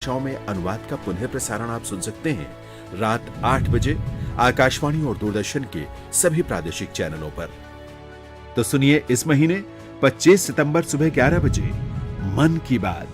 भाषाओं में अनुवाद का पुनः प्रसारण आप सुन सकते हैं रात 8 बजे आकाशवाणी और दूरदर्शन के सभी प्रादेशिक चैनलों पर। तो सुनिए इस महीने 25 सितंबर सुबह 11 बजे मन की बात।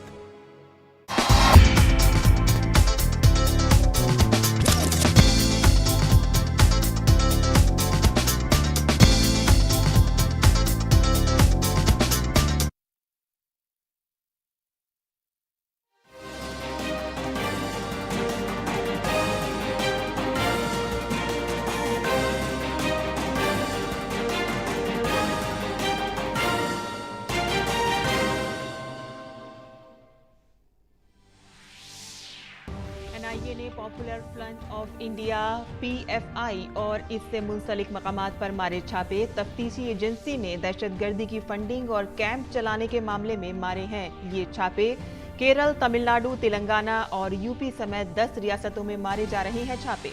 एनआईए ने popular Front of India PFI और इससे मुंसलिक मकामात पर मारे छापे। तफ्तीशी एजेंसी ने दहशतगर्दी की फंडिंग और कैंप चलाने के मामले में मारे हैं ये छापे। केरल, तमिलनाडु, तेलंगाना और यूपी समेत 10 रियासतों में मारे जा रहे हैं छापे।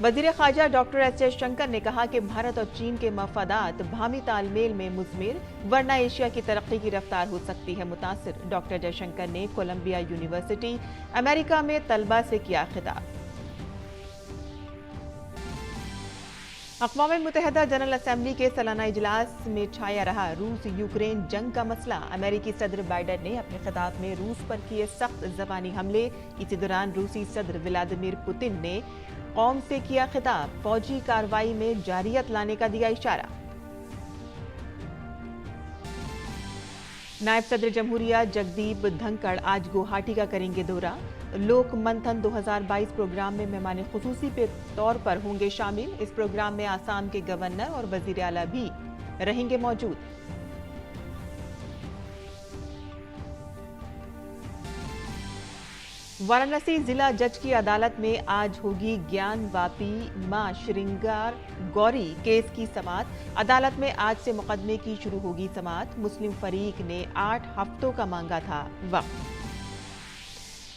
वजीर खारजा डॉक्टर एस जयशंकर ने कहा कि भारत और चीन के मफादात बाहमी तालमेल में मुज़मिर, वरना एशिया की तरक्की की रफ्तार हो सकती है मुतासिर। डॉक्टर जयशंकर ने कोलंबिया यूनिवर्सिटी, अमेरिका में तलबा से किया खिताब। अक़वाम मुत्तहिदा जनरल असेंबली के सालाना इजलास में छाया रहा रूस यूक्रेन जंग का मसला। अमेरिकी सदर बाइडेन ने अपने खिताब में रूस पर किए सख्त ज़बानी हमले। इसी दौरान रूसी सदर व्लादिमीर पुतिन ने कौम से किया खिताब, फौजी कार्रवाई में जारियत लाने का दिया इशारा। नायब सदर जमहूरिया जगदीप धनखड़ आज गुवाहाटी का करेंगे दौरा। लोक मंथन 2022 प्रोग्राम में मेहमान खुसूसी के तौर पर होंगे शामिल। इस प्रोग्राम में आसाम के गवर्नर और वजीर आला भी रहेंगे मौजूद। वाराणसी जिला जज की अदालत में आज होगी ज्ञानवापी मां श्रृंगार गौरी केस की समाअत। अदालत में आज से मुकदमे की शुरू होगी समाअत। मुस्लिम फरीक ने 8 हफ्तों का मांगा था वक्त।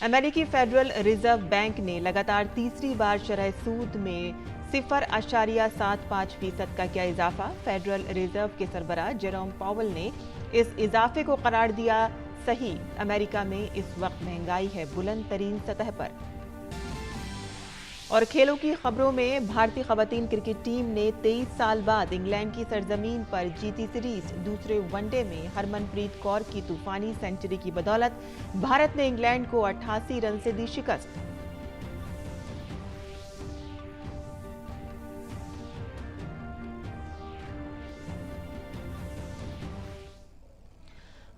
अमेरिकी फेडरल रिजर्व बैंक ने लगातार तीसरी बार शरह सूद में 0.75% का किया इजाफा। फेडरल रिजर्व के सरबराह जेरोम पावेल ने इस इजाफे को करार दिया सही। अमेरिका में इस वक्त महंगाई है बुलंद तरीन सतह पर। और खेलों की खबरों में भारतीय खवातीन क्रिकेट टीम ने 23 साल बाद इंग्लैंड की सरजमीन पर जीती सीरीज। दूसरे वनडे में हरमनप्रीत कौर की तूफानी सेंचुरी की बदौलत भारत ने इंग्लैंड को 88 रन से दी शिकस्त।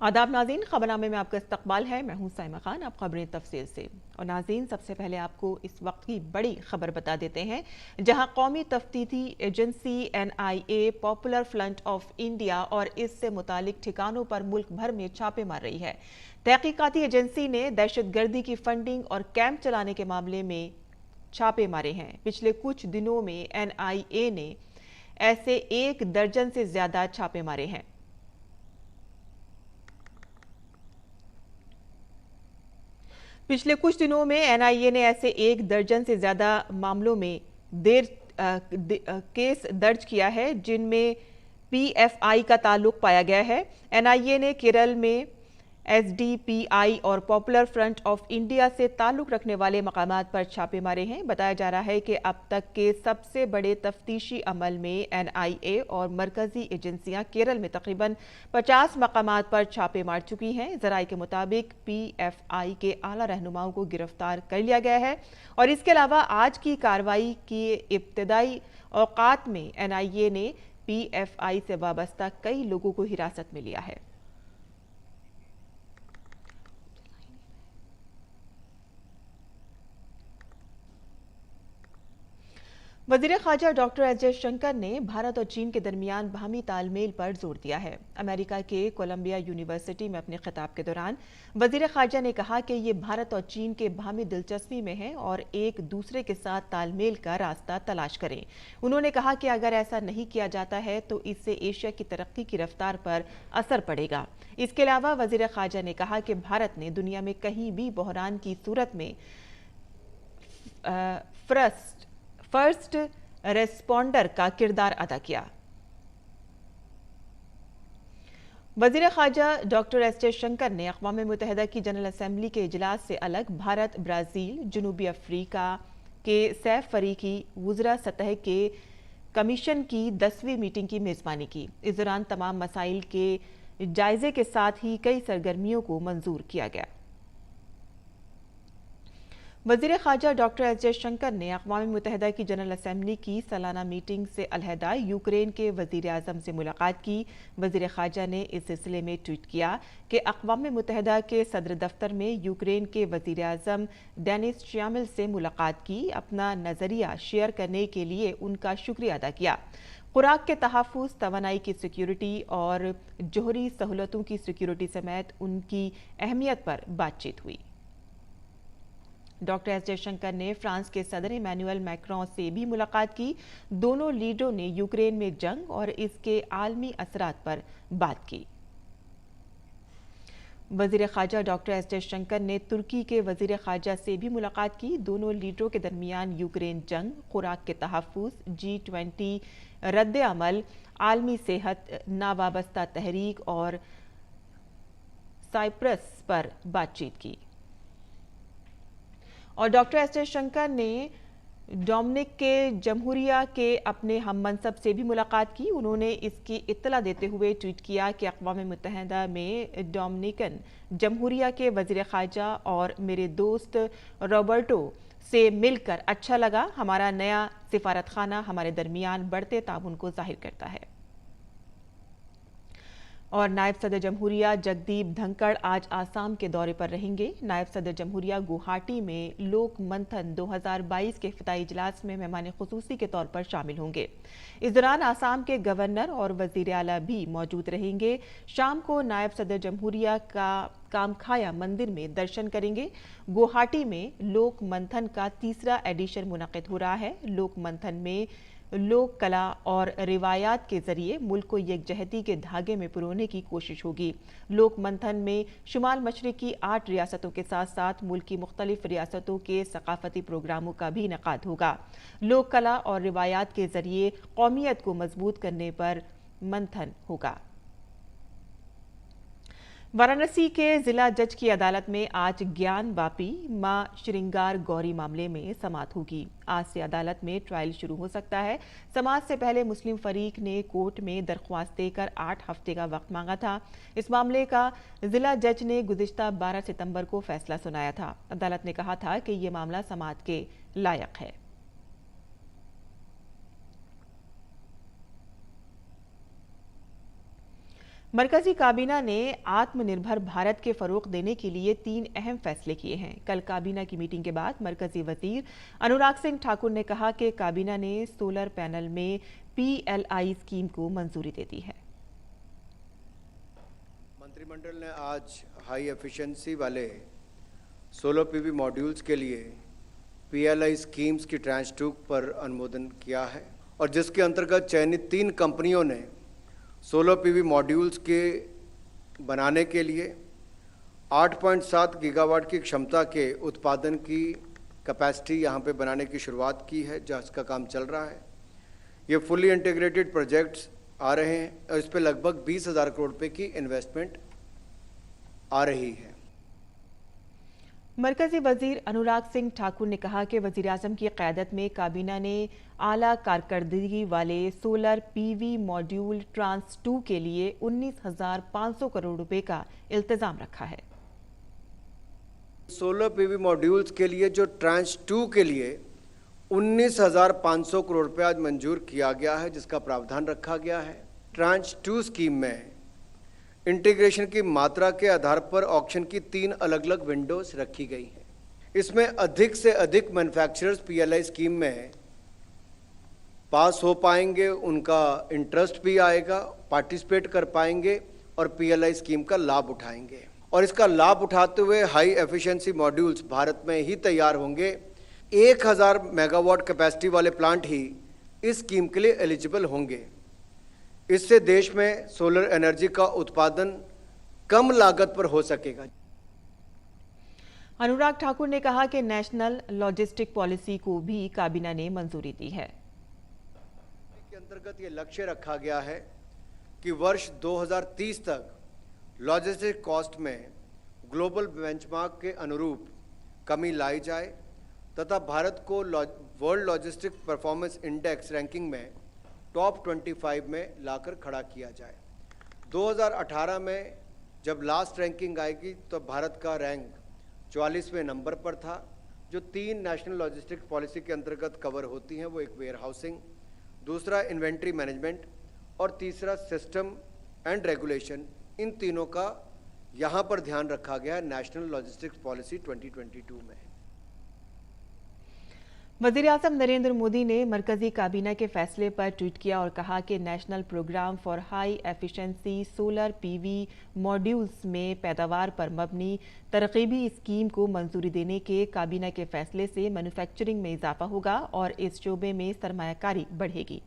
आदाब नाज़रीन, खबरनामे में आपका इस्तकबाल है। मैं हूं साइमा खान। आप खबरें तफसील से। और नाज़रीन, सबसे पहले आपको इस वक्त की बड़ी खबर बता देते हैं, जहां कौमी तफ्तीशी agency NIA Popular Front of India और इससे मुतालिक ठिकानों पर मुल्क भर में छापे मार रही है। तहकीकाती एजेंसी ने दहशतगर्दी की फंडिंग और कैंप चलाने के मामले में छापे मारे हैं। पिछले कुछ दिनों में एनआईए ने ऐसे 1 दर्जन से ज्यादा छापे मारे हैं। पिछले कुछ दिनों में एनआईए ने ऐसे 1 दर्जन से ज्यादा मामलों में केस दर्ज किया है, जिनमें पीएफआई का ताल्लुक पाया गया है। एनआईए ने केरल में एसडीपीआई और पॉपुलर फ्रंट ऑफ इंडिया से ताल्लुक रखने वाले मकामात पर छापे मारे हैं। बताया जा रहा है कि अब तक के सबसे बड़े तफ्तीशी अमल में एनआईए और मरकजी एजेंसियां केरल में तकरीबन 50 मकामात पर छापे मार चुकी हैं। जराये के मुताबिक पीएफआई के आला रहनुमाओं को गिरफ्तार कर लिया गया है। और इसके अलावा आज की कार्रवाई की इब्तदाई औकात में एनआईए ने पीएफआई से वाबस्ता कई लोगों को हिरासत में लिया है। वजीर खारजा डॉक्टर एस जयशंकर ने भारत और चीन के दरमियान बाहमी तालमेल पर जोर दिया है। अमेरिका के कोलंबिया यूनिवर्सिटी में अपने खिताब के दौरान वजीर खारजा ने कहा कि ये भारत और चीन के बाहमी दिलचस्पी में है और एक दूसरे के साथ तालमेल का रास्ता तलाश करें। उन्होंने कहा कि अगर ऐसा नहीं किया जाता है तो इससे एशिया की तरक्की की रफ्तार पर असर पड़ेगा। इसके अलावा वजीर खारजा ने कहा कि भारत ने दुनिया में कहीं भी बहरान की सूरत में फर्स्ट रेस्पॉन्डर का किरदार अदा किया। वज़ीर ख़ारजा डॉक्टर एस जयशंकर ने अक़वाम मुत्तहिदा की जनरल असम्बली के इजलास से अलग भारत, ब्राज़ील, जनूबी अफ्रीका के सैफ फ़रीकी वुज़रा सतह के कमीशन की 10वीं मीटिंग की मेज़बानी की। इस दौरान तमाम मसाइल के जायजे के साथ ही कई सरगर्मियों को मंजूर किया गया। वज़ीर ख़ारजा डॉक्टर एस जयशंकर ने अक़वाम मुत्तहिदा की जनरल असम्बली की सालाना मीटिंग से अलहदा यूक्रेन के वज़ीर आज़म से मुलाकात की। वज़ीर ख़ारजा ने इस सिलसिले में ट्वीट किया कि अक़वाम मुत्तहिदा के सदर दफ्तर में यूक्रेन के वज़ीर आज़म डेनिस श्यामिल से मुलाकात की, अपना नज़रिया शेयर करने के लिए उनका शुक्रिया अदा किया। खुराक के तहफ़्फ़ुज़, तवानाई की सिक्योरिटी और जोहरी सहूलतों की सिक्योरिटी समेत उनकी अहमियत पर बातचीत हुई। डॉक्टर एस जयशंकर ने फ्रांस के सदर इमैनुअल मैक्रों से भी मुलाकात की। दोनों लीडरों ने यूक्रेन में जंग और इसके आलमी असरात पर बात की। वज़ीर ख़ारजा डॉक्टर एस जयशंकर ने तुर्की के वज़ीर ख़ारजा से भी मुलाकात की। दोनों लीडरों के दरमियान यूक्रेन जंग, खुराक के तहफ़्फ़ुज़, G20 रद्द-ए-अमल, आलमी सेहत, नावाबस्ता तहरीक और साइप्रस पर बातचीत की। और डॉक्टर एस जयशंकर ने डोमिनिक के जमहूरिया के अपने हम मनसब से भी मुलाकात की। उन्होंने इसकी इत्तला देते हुए ट्वीट किया कि अक़वाम मुत्तहिदा में डोमिनिकन जमहूरिया के वज़ीर ख़ारजा और मेरे दोस्त रॉबर्टो से मिलकर अच्छा लगा। हमारा नया सिफारत खाना हमारे दरमियान बढ़ते ताउन को जाहिर करता है। और नायब सदर जमहूरिया जगदीप धनखड़ आज आसाम के दौरे पर रहेंगे। नायब सदर जमहूरिया गुवाहाटी में लोक मंथन 2022 के इफ्तिताई इजलास में मेहमान खुसूसी के तौर पर शामिल होंगे। इस दौरान आसाम के गवर्नर और वज़ीर आला भी मौजूद रहेंगे। शाम को नायब सदर जमहूरिया का कामखाया मंदिर में दर्शन करेंगे। गुवाहाटी में लोक मंथन का 3रा एडिशन मुनक़िद हो रहा है। लोक मंथन में लोक कला और रिवायात के जरिए मुल्क को यकजहती के धागे में पिरोने की कोशिश होगी। लोक मंथन में शुमाल मशरिकी 8 रियासतों के साथ साथ मुल्क की मुख्तलिफ रियासतों के सकाफती प्रोग्रामों का भी इनेकाद होगा। लोक कला और रिवायात के जरिए कौमियत को मजबूत करने पर मंथन होगा। वाराणसी के जिला जज की अदालत में आज ज्ञान वापी मां श्रृंगार गौरी मामले में समाअत होगी। आज से अदालत में ट्रायल शुरू हो सकता है। समाअत से पहले मुस्लिम फरीक ने कोर्ट में दरख्वास्त देकर 8 हफ्ते का वक्त मांगा था। इस मामले का जिला जज ने गुज़िश्ता 12 सितंबर को फैसला सुनाया था। अदालत ने कहा था कि ये मामला समाअत के लायक है। मरकजी काबीना ने आत्मनिर्भर भारत के फरोग देने के लिए 3 अहम फैसले किए हैं। कल काबीना की मीटिंग के बाद मरकजी वजीर अनुराग सिंह ठाकुर ने कहा कि काबीना ने सोलर पैनल में PLI स्कीम को मंजूरी दे दी है। मंत्रिमंडल ने आज हाई एफिशिएंसी वाले सोलर PV मॉड्यूल्स के लिए PLI स्कीम्स की ट्रांच 2 पर अनुमोदन किया है और जिसके अंतर्गत चयनित 3 कंपनियों ने सोलर PV मॉड्यूल्स के बनाने के लिए 8.7 गीगावाट की क्षमता के उत्पादन की कैपेसिटी यहाँ पे बनाने की शुरुआत की है, जिसका काम चल रहा है। ये फुली इंटीग्रेटेड प्रोजेक्ट्स आ रहे हैं और इस पे लगभग 20,000 करोड़ रुपए की इन्वेस्टमेंट आ रही है। मरकजी वजीर अनुराग सिंह ठाकुर ने कहा कि वजीर आजम की क़यादत में काबीना ने आला कारकर्दगी वाले सोलर PV मॉड्यूल ट्रांस 2 के लिए 19,500 करोड़ रुपए का इल्तिजाम रखा है। सोलर PV मॉड्यूल्स के लिए जो ट्रांच 2 के लिए 19,500 करोड़ रुपए आज मंजूर किया गया है, जिसका प्रावधान रखा गया है। ट्रांच 2 स्कीम में इंटीग्रेशन की मात्रा के आधार पर ऑक्शन की 3 अलग अलग विंडोज रखी गई हैं। इसमें अधिक से अधिक मैन्युफैक्चरर्स PLI स्कीम में पास हो पाएंगे, उनका इंटरेस्ट भी आएगा, पार्टिसिपेट कर पाएंगे और PLI स्कीम का लाभ उठाएंगे। और इसका लाभ उठाते हुए हाई एफिशिएंसी मॉड्यूल्स भारत में ही तैयार होंगे। 1000 मेगावाट कैपेसिटी वाले प्लांट ही इस स्कीम के लिए एलिजिबल होंगे। इससे देश में सोलर एनर्जी का उत्पादन कम लागत पर हो सकेगा। अनुराग ठाकुर ने कहा कि नेशनल लॉजिस्टिक पॉलिसी को भी काबीना ने मंजूरी दी है। के अंतर्गत ये लक्ष्य रखा गया है कि वर्ष 2030 तक लॉजिस्टिक कॉस्ट में ग्लोबल बेंचमार्क के अनुरूप कमी लाई जाए तथा भारत को world logistic performance index ranking में टॉप 25 में लाकर खड़ा किया जाए। 2018 में जब लास्ट रैंकिंग आएगी तो भारत का रैंक 44वें नंबर पर था। जो 3 नेशनल लॉजिस्टिक पॉलिसी के अंतर्गत कवर होती हैं वो एक वेयर हाउसिंग, दूसरा इन्वेंट्री मैनेजमेंट और तीसरा सिस्टम एंड रेगुलेशन। इन तीनों का यहाँ पर ध्यान रखा गया है नेशनल लॉजिस्टिक्स पॉलिसी 2022 में। वज़ीर-ए-आज़म नरेंद्र मोदी ने मरकजी काबीना के फैसले पर ट्वीट किया और कहा कि national programme for high efficiency solar PV modules में पैदावार पर मबनी तरकीबी स्कीम को मंजूरी देने के काबीना के फैसले से मैन्युफैक्चरिंग में इजाफा होगा और इस शोबे में सरमायाकारी बढ़ेगी।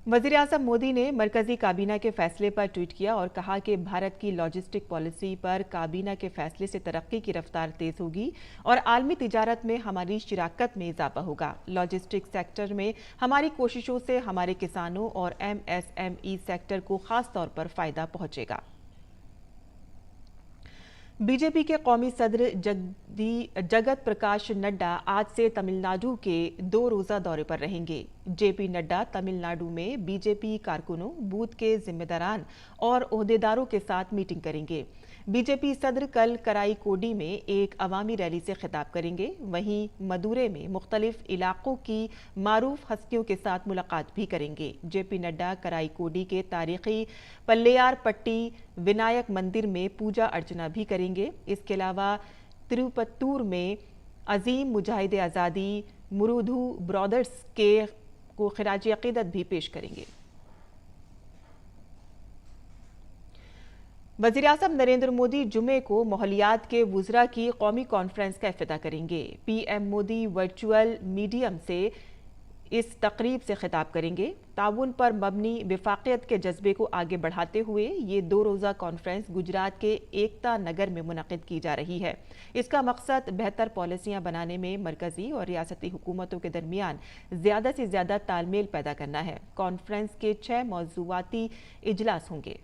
वज़ीर-ए-आज़म मोदी ने मरकजी काबीना के फैसले पर ट्वीट किया और कहा कि भारत की लॉजिस्टिक पॉलिसी पर काबीना के फैसले से तरक्की की रफ्तार तेज होगी और आलमी तिजारत में हमारी शिराकत में इजाफा होगा। लॉजिस्टिक सेक्टर में हमारी कोशिशों से हमारे किसानों और MSME सेक्टर को खास तौर पर फायदा पहुंचेगा। बीजेपी के कौमी सदर जगत प्रकाश नड्डा आज से तमिलनाडु के 2 रोजा दौरे पर रहेंगे। जेपी नड्डा तमिलनाडु में बीजेपी कारकुनों, बूथ के जिम्मेदारान और ओहदेदारों के साथ मीटिंग करेंगे। बीजेपी सदर कल कराईकोडी में एक अवामी रैली से खिताब करेंगे। वहीं मदुरै में मुख्तलिफ इलाकों की मारूफ हस्तियों के साथ मुलाकात भी करेंगे। जेपी नड्डा कराईकोडी के तारीखी पल्लेयार पट्टी विनायक मंदिर में पूजा अर्चना भी करेंगे। इसके अलावा तिरुपत्तूर में अजीम मुजाहिद आज़ादी मुरुधु ब्रदर्स को खिराज अकीदत भी पेश करेंगे। वज़ीर-ए-आज़म नरेंद्र मोदी जुमे को मोहलियात के वुज़रा की कौमी कॉन्फ्रेंस का इफ्तिताह करेंगे। पीएम मोदी वर्चुअल मीडियम से इस तकरीब से खिताब करेंगे। ताउन पर मबनी विफाकियत के जज्बे को आगे बढ़ाते हुए ये 2 रोज़ा कॉन्फ्रेंस गुजरात के एकता नगर में मुनक़िद की जा रही है। इसका मकसद बेहतर पॉलिसियां बनाने में मरकजी और रियासती हुकूमतों के दरमियान ज़्यादा से ज़्यादा तालमेल पैदा करना है। कॉन्फ्रेंस के 6 मौज़ूआती इजलास होंगे।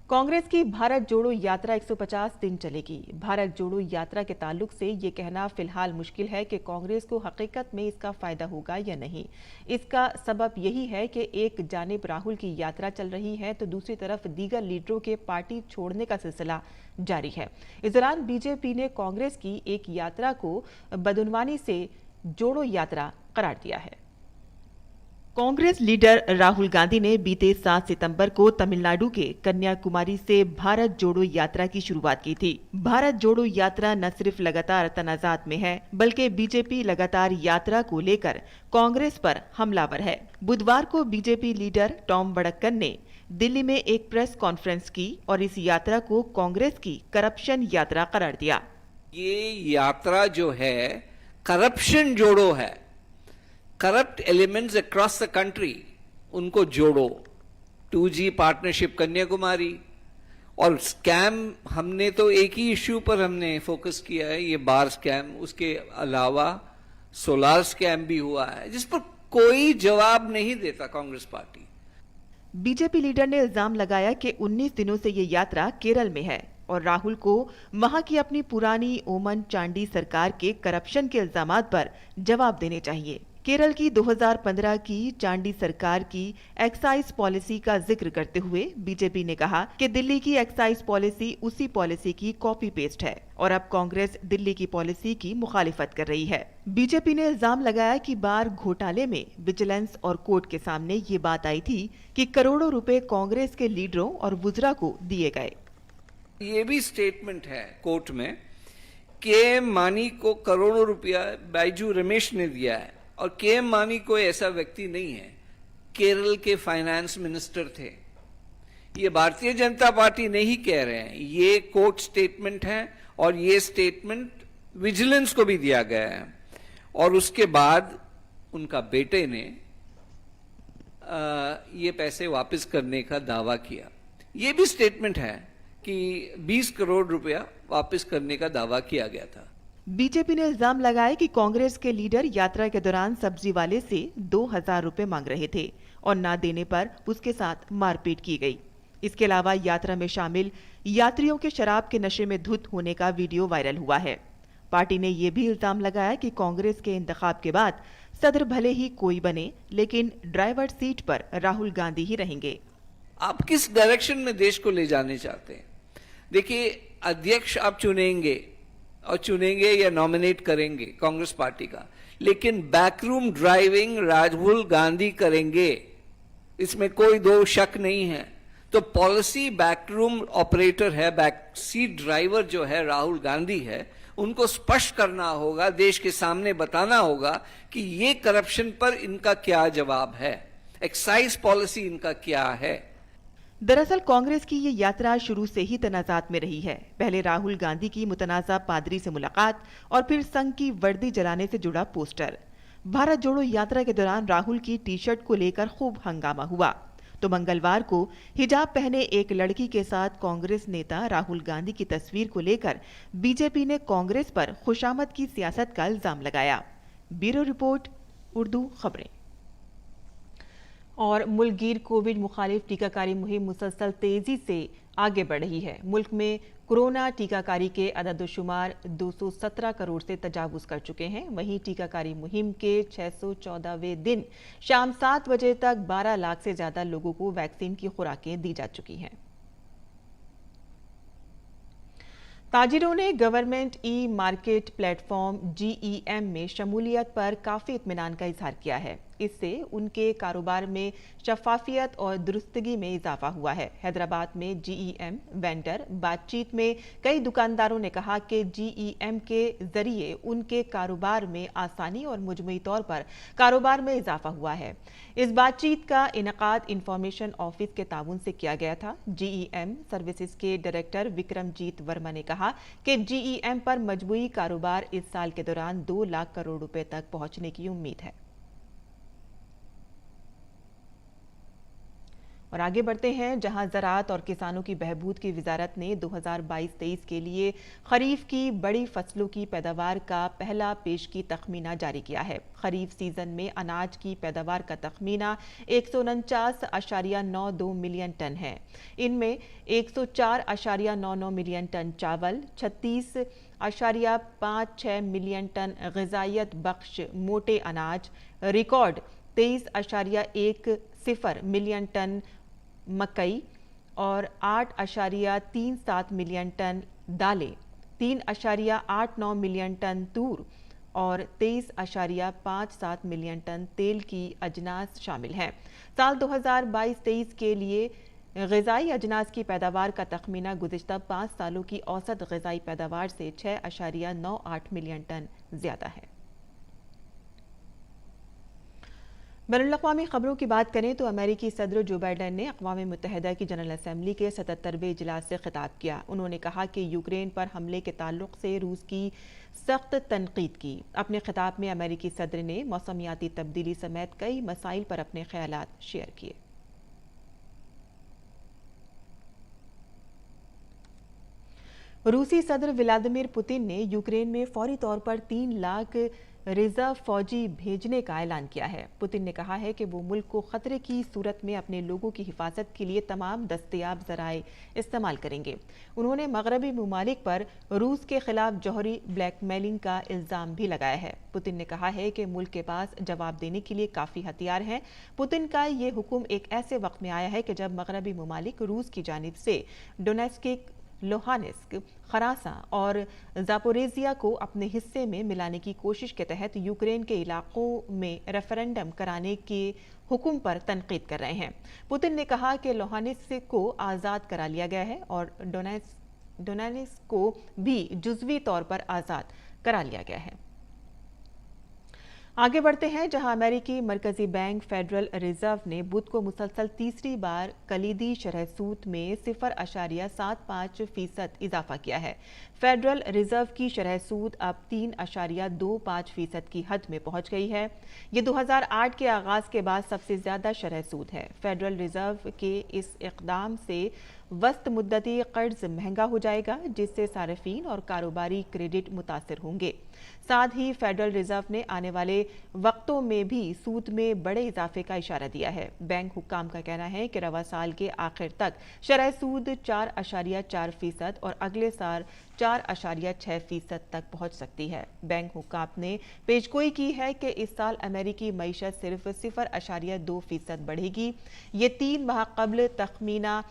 कांग्रेस की भारत जोड़ो यात्रा 150 दिन चलेगी। भारत जोड़ो यात्रा के ताल्लुक से ये कहना फिलहाल मुश्किल है कि कांग्रेस को हकीकत में इसका फायदा होगा या नहीं। इसका सबब यही है कि एक जानिब राहुल की यात्रा चल रही है तो दूसरी तरफ दीगर लीडरों के पार्टी छोड़ने का सिलसिला जारी है। इस दौरान बीजेपी ने कांग्रेस की एक यात्रा को बदउनवानी से जोड़ो यात्रा करार दिया है। कांग्रेस लीडर राहुल गांधी ने बीते 7 सितंबर को तमिलनाडु के कन्याकुमारी से भारत जोड़ो यात्रा की शुरुआत की थी। भारत जोड़ो यात्रा न सिर्फ लगातार तनाजात में है बल्कि बीजेपी लगातार यात्रा को लेकर कांग्रेस पर हमलावर है। बुधवार को बीजेपी लीडर टॉम वडक्कन ने दिल्ली में एक प्रेस कॉन्फ्रेंस की और इस यात्रा को कांग्रेस की करप्शन यात्रा करार दिया। ये यात्रा जो है करप्शन जोड़ो है। Corrupt elements across the country उनको जोड़ो। 2G पार्टनरशिप कन्याकुमारी और स्कैम, हमने तो एक ही इश्यू पर हमने फोकस किया है, ये बार स्कैम। उसके अलावा सोलार स्कैम भी हुआ है जिस पर कोई जवाब नहीं देता कांग्रेस पार्टी। बीजेपी लीडर ने इल्जाम लगाया कि 19 दिनों से ये यात्रा केरल में है और राहुल को वहां की अपनी पुरानी ओमन चांडी सरकार के करप्शन के इल्जामात पर जवाब देने चाहिए। केरल की 2015 की चांडी सरकार की एक्साइज पॉलिसी का जिक्र करते हुए बीजेपी ने कहा कि दिल्ली की एक्साइज पॉलिसी उसी पॉलिसी की कॉपी पेस्ट है और अब कांग्रेस दिल्ली की पॉलिसी की मुखालिफत कर रही है। बीजेपी ने इल्जाम लगाया कि बार घोटाले में विजिलेंस और कोर्ट के सामने ये बात आई थी कि करोड़ों रुपए कांग्रेस के लीडरों और वुज़रा को दिए गए। ये भी स्टेटमेंट है कोर्ट में के मानी को करोड़ों रुपया बाइजू रमेश ने दिया है और के मानी कोई ऐसा व्यक्ति नहीं है, केरल के फाइनेंस मिनिस्टर थे। ये भारतीय जनता पार्टी नहीं कह रहे हैं, ये कोर्ट स्टेटमेंट है और ये स्टेटमेंट विजिलेंस को भी दिया गया है। और उसके बाद उनका बेटे ने ये पैसे वापस करने का दावा किया। ये भी स्टेटमेंट है कि 20 करोड़ रुपया वापस करने का दावा किया गया था। बीजेपी ने इल्जाम लगाया कि कांग्रेस के लीडर यात्रा के दौरान सब्जी वाले से 2,000 रुपए मांग रहे थे और ना देने पर उसके साथ मारपीट की गई। इसके अलावा यात्रा में शामिल यात्रियों के शराब के नशे में धुत होने का वीडियो वायरल हुआ है। पार्टी ने यह भी इल्जाम लगाया कि कांग्रेस के इंतखाब के बाद सदर भले ही कोई बने, लेकिन ड्राइवर सीट पर राहुल गांधी ही रहेंगे। आप किस डायरेक्शन में देश को ले जाने चाहते हैं? देखिए, अध्यक्ष आप चुनेंगे और चुनेंगे या नॉमिनेट करेंगे कांग्रेस पार्टी का, लेकिन बैकरूम ड्राइविंग राहुल गांधी करेंगे, इसमें कोई दो शक नहीं है। तो पॉलिसी बैकरूम ऑपरेटर है, बैक सीट ड्राइवर जो है राहुल गांधी है, उनको स्पष्ट करना होगा, देश के सामने बताना होगा कि ये करप्शन पर इनका क्या जवाब है, एक्साइज पॉलिसी इनका क्या है। दरअसल कांग्रेस की ये यात्रा शुरू से ही तनाजात में रही है। पहले राहुल गांधी की मुतनाज़ा पादरी से मुलाकात और फिर संघ की वर्दी जलाने से जुड़ा पोस्टर। भारत जोड़ो यात्रा के दौरान राहुल की टी शर्ट को लेकर खूब हंगामा हुआ। तो मंगलवार को हिजाब पहने एक लड़की के साथ कांग्रेस नेता राहुल गांधी की तस्वीर को लेकर बीजेपी ने कांग्रेस पर खुशामद की सियासत का इल्जाम लगाया। ब्यूरो रिपोर्ट, उर्दू खबरें। और मुल्कगीर कोविड मुखालिफ टीकाकारी मुहिम मुसलसल तेजी से आगे बढ़ रही है। मुल्क में कोरोना टीकाकारी के अदद-ओ-शुमार 217 करोड़ से तजावुज कर चुके हैं। वहीं टीकाकारी मुहिम के 614वें दिन शाम 7 बजे तक 12 लाख से ज्यादा लोगों को वैक्सीन की खुराकें दी जा चुकी हैं। ताजिरों ने government e market platform GEM में शमूलियत पर काफी इत्मीनान का इजहार किया है। इससे उनके कारोबार में शफाफियत और दुरुस्तगी में इजाफा हुआ है। हैदराबाद में GEM वेंडर बातचीत में कई दुकानदारों ने कहा कि GEM के जरिए उनके कारोबार में आसानी और मजमूई तौर पर कारोबार में इजाफा हुआ है। इस बातचीत का इनेकाद इंफॉर्मेशन ऑफिस के ताउन से किया गया था। GEM सर्विसेज के डायरेक्टर विक्रमजीत वर्मा ने कहा कि GEM पर मजमूई कारोबार इस साल के दौरान 2 लाख करोड़ रुपए तक पहुंचने की उम्मीद है। और आगे बढ़ते हैं, जहां ज़राअत और किसानों की बहबूद की वजारत ने 2022-23 के लिए खरीफ की बड़ी फसलों की पैदावार का पहला पेशगी तखमीना जारी किया है। खरीफ सीजन में अनाज की पैदावार का तखमीना 149.92 मिलियन टन है। इनमें 104.99 मिलियन टन चावल, 36.56 मिलियन टन ग़िज़ाइयत बख्श मोटे अनाज, रिकॉर्ड 23.10 मिलियन टन मकई और 8.37 मिलियन टन दालें, 3.89 मिलियन टन तूर और 23.57 मिलियन टन तेल की अजनास शामिल हैं। साल 2022-23 के लिए ग़िज़ाई अजनास की पैदावार का तखमीना गुज़िश्ता 5 सालों की औसत ग़िज़ाई पैदावार से 6.98 मिलियन टन ज़्यादा है। बैनुल-अक़वामी खबरों की बात करें तो अमेरिकी सदर जो बाइडेन ने अक़वाम मुत्तहिदा की जनरल असम्बली के 77वें इजलास से खिताब किया। उन्होंने कहा कि यूक्रेन पर हमले के ताल्लुक से रूस की सख्त तनकीद की। अपने खिताब में अमेरिकी सदर ने मौसमियाती तब्दीली समेत कई मसाइल पर अपने ख्यालात शेयर किए। रूसी सदर व्लादिमीर पुतिन ने यूक्रेन में फौरी तौर पर 3 लाख रिजर्व फौजी भेजने का ऐलान किया है। पुतिन ने कहा है कि वो मुल्क को खतरे की सूरत में अपने लोगों की हिफाजत के लिए तमाम दस्तयाब जराए इस्तेमाल करेंगे। उन्होंने मगरबी ममालिक पर रूस के खिलाफ जौहरी ब्लैकमेलिंग का इल्जाम भी लगाया है। पुतिन ने कहा है कि मुल्क के पास जवाब देने के लिए काफी हथियार हैं। पुतिन का ये हुक्म एक ऐसे वक्त में आया है कि जब मगरबी ममालिक रूस की जानिब से डोनेस्क, लोहानिस्क, खरासा और ज़ापोरेज़िया को अपने हिस्से में मिलाने की कोशिश के तहत यूक्रेन के इलाकों में रेफरेंडम कराने के हुक्म पर तनकीद कर रहे हैं। पुतिन ने कहा कि लोहानिस्क को आज़ाद करा लिया गया है और डोनेस्क को भी जुज़वी तौर पर आज़ाद करा लिया गया है। आगे बढ़ते हैं, जहां अमेरिकी मरकजी बैंक फेडरल रिजर्व ने बुध को मुसलसल तीसरी बार कलीदी शरह सूद में 0.75% इजाफा किया है। फेडरल रिजर्व की शरह सूद अब 3.25% की हद में पहुंच गई है। ये 2008 के आगाज के बाद सबसे ज्यादा शरह सूद है। फेडरल रिजर्व के इस इकदाम से वस्त मुद्दती कर्ज महंगा हो जाएगा, जिससे सार्फिन और कारोबारी क्रेडिट मुतासिर होंगे। साथ ही फेडरल रिजर्व ने आने वाले वक्तों में भी सूद में बड़े इजाफे का इशारा दिया है। बैंक हुक्काम का कहना है कि रवा साल के आखिर तक शरह सूद 4.4% और अगले साल 4.6% तक पहुंच सकती है। बैंक हुक्काम ने पेशगोई की है कि इस साल अमेरिकी मईशत सिर्फ 0.2% बढ़ेगी। ये 3 माह कबल तखमीना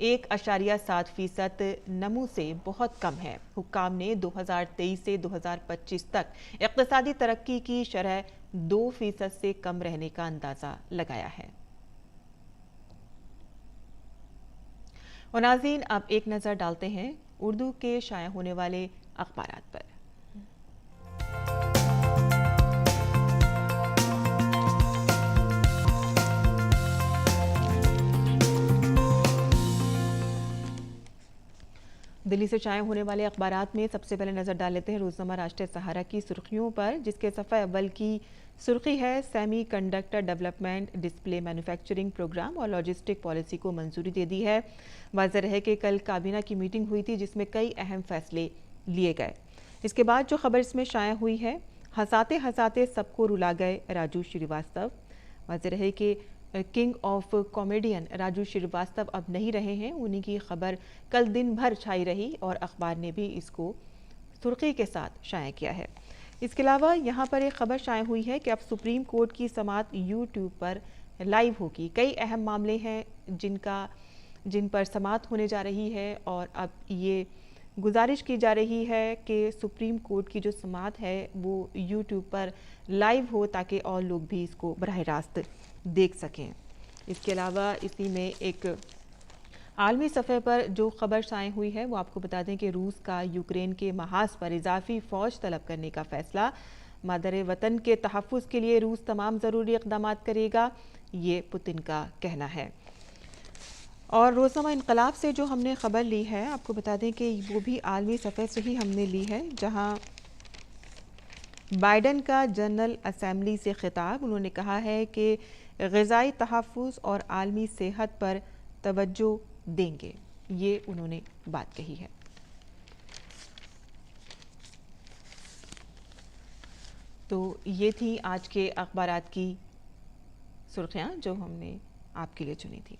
1.7% नमू से बहुत कम है। हुक्काम ने 2023 से 2025 तक इक्तिसादी तरक्की की शरह 2% से कम रहने का अंदाजा लगाया है। और नाज़रीन, अब एक नज़र डालते हैं उर्दू के शाया होने वाले अखबारात पर। दिल्ली से शाया होने वाले अखबारात में सबसे पहले नजर डाल लेते हैं रोजनामा राष्ट्रीय सहारा की सुर्खियों पर, जिसके सफ़े अव्वल की सुर्खी है semiconductor development display manufacturing programme और लॉजिस्टिक पॉलिसी को मंजूरी दे दी है। वाज़ेह है कि कल काबीना की मीटिंग हुई थी जिसमें कई अहम फैसले लिए गए। इसके बाद जो खबर इसमें शाया हुई है, हंसाते हंसाते सबको रुला गए राजू श्रीवास्तव। वाज़ेह है कि king of comedian Raju Srivastava अब नहीं रहे हैं। उन्हीं की खबर कल दिन भर छाई रही और अखबार ने भी इसको सुर्खी के साथ शाया किया है। इसके अलावा यहाँ पर एक खबर शाया हुई है कि अब सुप्रीम कोर्ट की समाअत यूट्यूब पर लाइव होगी। कई अहम मामले हैं जिन पर समाअत होने जा रही है और अब ये गुजारिश की जा रही है कि सुप्रीम कोर्ट की जो समाअत है वो यूट्यूब पर लाइव हो ताकि और लोग भी इसको बराह रास्त देख सकें। इसके अलावा इसी में एक आलमी सफ़े पर जो खबर शाया हुई है वो आपको बता दें कि रूस का यूक्रेन के महाज पर इजाफी फ़ौज तलब करने का फ़ैसला। मादर वतन के तहफ़्फ़ुज़ के लिए रूस तमाम ज़रूरी इक़दाम करेगा, ये पुतिन का कहना है। और रोज़नामा इनकलाब से जो हमने ख़बर ली है आपको बता दें कि वो भी आलमी सफ़े से ही हमने ली है, जहाँ बाइडन का जनरल असम्बली से खिताब। उन्होंने कहा है कि ग़िज़ाई तहफ़्फ़ुज़ और आलमी सेहत पर तवज्जो देंगे, ये उन्होंने बात कही है। तो ये थी आज के अखबारात की सुर्खियाँ जो हमने आपके लिए चुनी थी।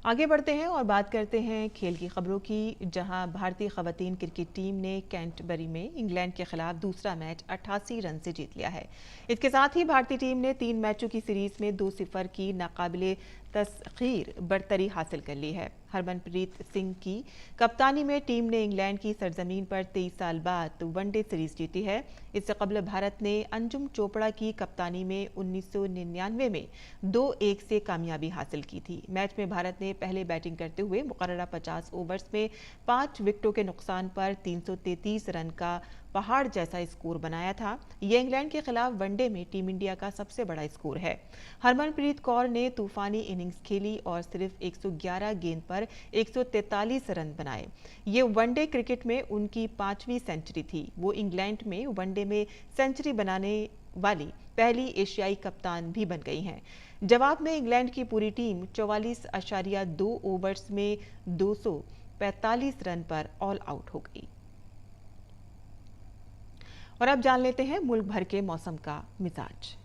आगे बढ़ते हैं और बात करते हैं खेल की खबरों की, जहां भारतीय ख़वातीन क्रिकेट टीम ने कैंटरबरी में इंग्लैंड के खिलाफ दूसरा मैच 88 रन से जीत लिया है। इसके साथ ही भारतीय टीम ने 3 मैचों की सीरीज में 2-0 की नाकाबिले तस्खीर बढ़तरी हासिल कर ली है। हरमनप्रीत सिंह की कप्तानी में टीम ने इंग्लैंड की सरजमीन पर 23 साल बाद वनडे सीरीज जीती है। इससे कबल भारत ने अंजुम चोपड़ा की कप्तानी में 1999 में 2-1 से कामयाबी हासिल की थी। मैच में भारत ने पहले बैटिंग करते हुए मुकर्ररा 50 ओवर्स में 5 विकेटों के नुकसान पर 333 रन का पहाड़ जैसा स्कोर बनाया था। यह इंग्लैंड के खिलाफ वनडे में टीम इंडिया का सबसे बड़ा स्कोर है। हरमनप्रीत कौर ने तूफानी इनिंग्स खेली और सिर्फ 111 गेंद पर 143 रन बनाए। ये वनडे क्रिकेट में उनकी 5वीं सेंचुरी थी। वो इंग्लैंड में वनडे में सेंचुरी बनाने वाली पहली एशियाई कप्तान भी बन गई हैं। जवाब में इंग्लैंड की पूरी टीम 44.2 ओवर्स में 245 रन पर ऑल आउट हो गई। और अब जान लेते हैं मुल्क भर के मौसम का मिजाज।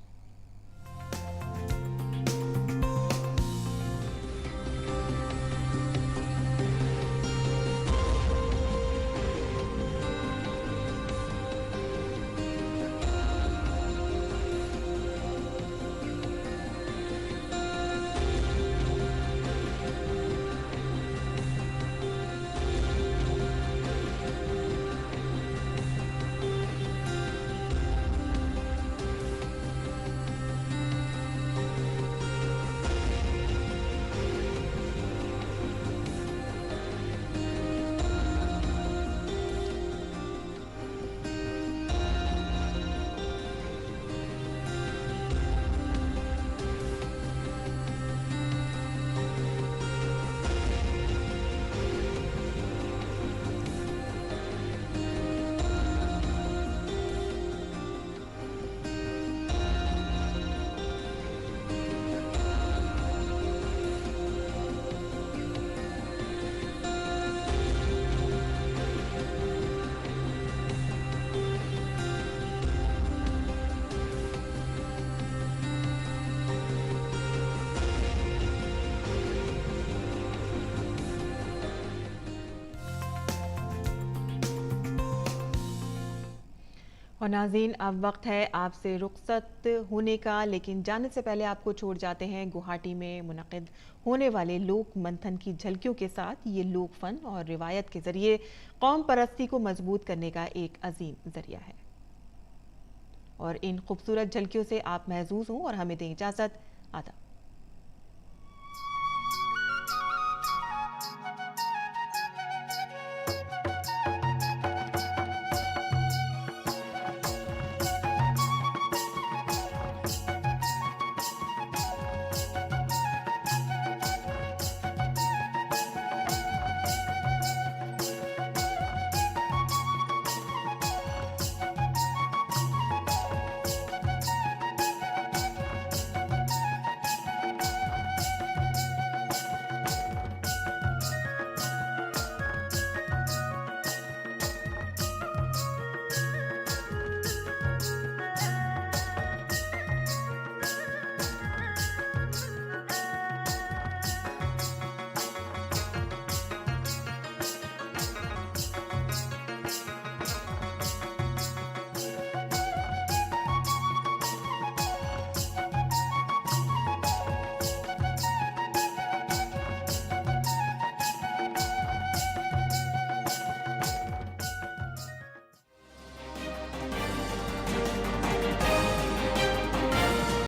और नाज़रीन, अब वक्त है आपसे रुखसत होने का, लेकिन जाने से पहले आपको छोड़ जाते हैं गुवाहाटी में मुनक़िद होने वाले लोक मंथन की झलकियों के साथ। ये लोक फन और रिवायत के जरिए कौम परस्ती को मजबूत करने का एक अजीम जरिया है। और इन खूबसूरत झलकियों से आप महजूज हों और हमें दें इजाज़त। आदाब।